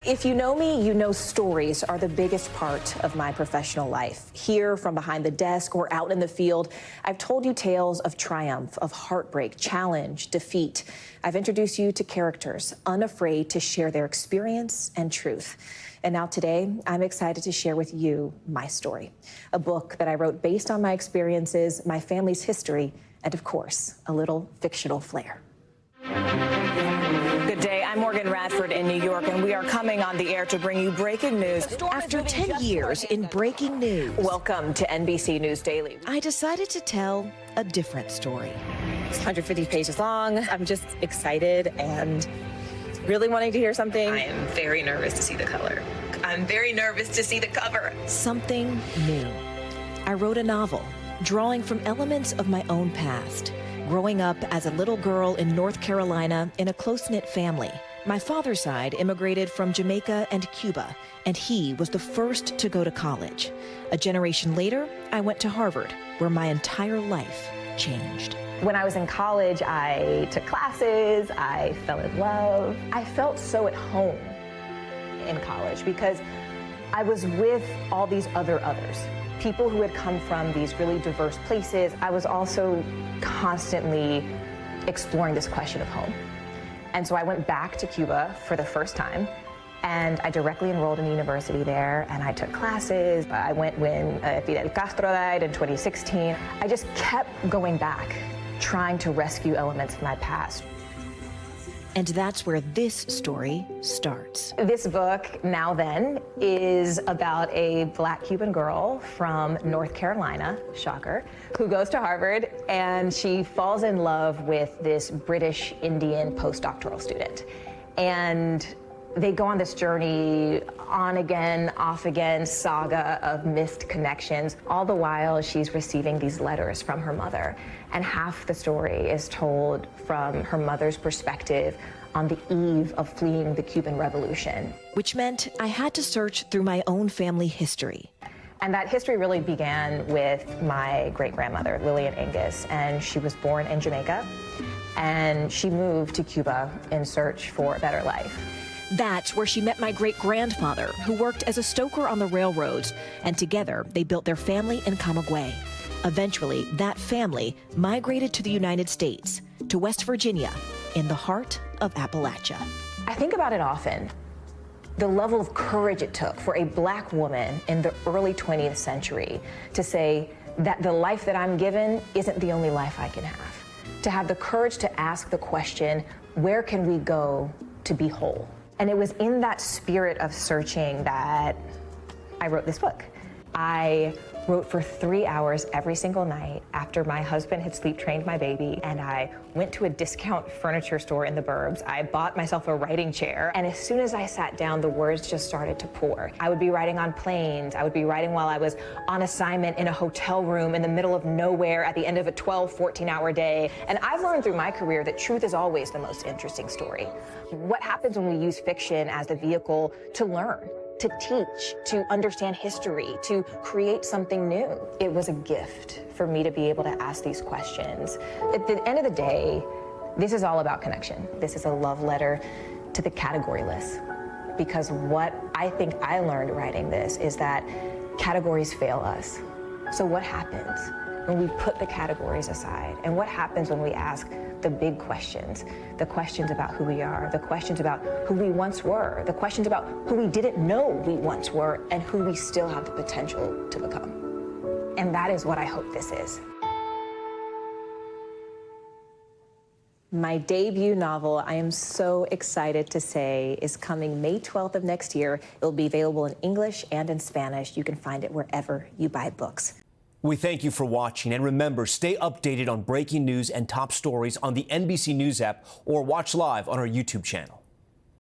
If you know me, you know stories are the biggest part of my professional life. Here, from behind the desk or out in the field, I've told you tales of triumph, of heartbreak, challenge, defeat. I've introduced you to characters unafraid to share their experience and truth. And now today, I'm excited to share with you my story, a book that I wrote based on my experiences, my family's history, and of course, a little fictional flair. Good day, I'm Morgan Radford in New York, and we are coming on the air to bring you breaking news. After 10 years in breaking news, Welcome to NBC News Daily. I decided to tell a different story. It's 150 pages long. I'm just excited and really wanting to hear something. I am very nervous to see the color. I'm very nervous to see the cover. Something new. I wrote a novel, drawing from elements of my own past. Growing up as a little girl in North Carolina in a close-knit family. My father's side immigrated from Jamaica and Cuba, and he was the first to go to college. A generation later, I went to Harvard, where my entire life changed. When I was in college, I took classes, I fell in love. I felt so at home in college because I was with all these others. People who had come from these really diverse places. I was also constantly exploring this question of home. And so I went back to Cuba for the first time, and I directly enrolled in the university there, and I took classes. I went when Fidel Castro died in 2016. I just kept going back, trying to rescue elements of my past. And that's where this story starts. This book, Now Then, is about a Black Cuban girl from North Carolina, shocker, who goes to Harvard, and she falls in love with this British Indian postdoctoral student. And they go on this journey, on again, off again, saga of missed connections. All the while, she's receiving these letters from her mother. And half the story is told from her mother's perspective on the eve of fleeing the Cuban Revolution. Which meant I had to search through my own family history. And that history really began with my great-grandmother, Lillian Angus, and she was born in Jamaica, and she moved to Cuba in search for a better life. That's where she met my great-grandfather, who worked as a stoker on the railroads, and together they built their family in Camagüey. Eventually, that family migrated to the United States, to West Virginia, in the heart of Appalachia. I think about it often, the level of courage it took for a Black woman in the early 20th century to say that the life that I'm given isn't the only life I can have. To have the courage to ask the question, where can we go to be whole? And it was in that spirit of searching that I wrote this book. I wrote for 3 hours every single night after my husband had sleep trained my baby, and I went to a discount furniture store in the burbs. I bought myself a writing chair, and as soon as I sat down, the words just started to pour. I would be writing on planes. I would be writing while I was on assignment in a hotel room in the middle of nowhere at the end of a 12, 14-hour day. And I've learned through my career that truth is always the most interesting story. What happens when we use fiction as the vehicle to learn, to teach, to understand history, to create something new? It was a gift for me to be able to ask these questions. At the end of the day, this is all about connection. This is a love letter to the categoryless. Because what I think I learned writing this is that categories fail us. So what happens when we put the categories aside? And what happens when we ask the big questions, the questions about who we are, the questions about who we once were, the questions about who we didn't know we once were, and who we still have the potential to become. And that is what I hope this is. My debut novel, I am so excited to say, is coming May 12th of next year. It will be available in English and in Spanish. You can find it wherever you buy books. We thank you for watching, and remember, stay updated on breaking news and top stories on the NBC News app or watch live on our YouTube channel.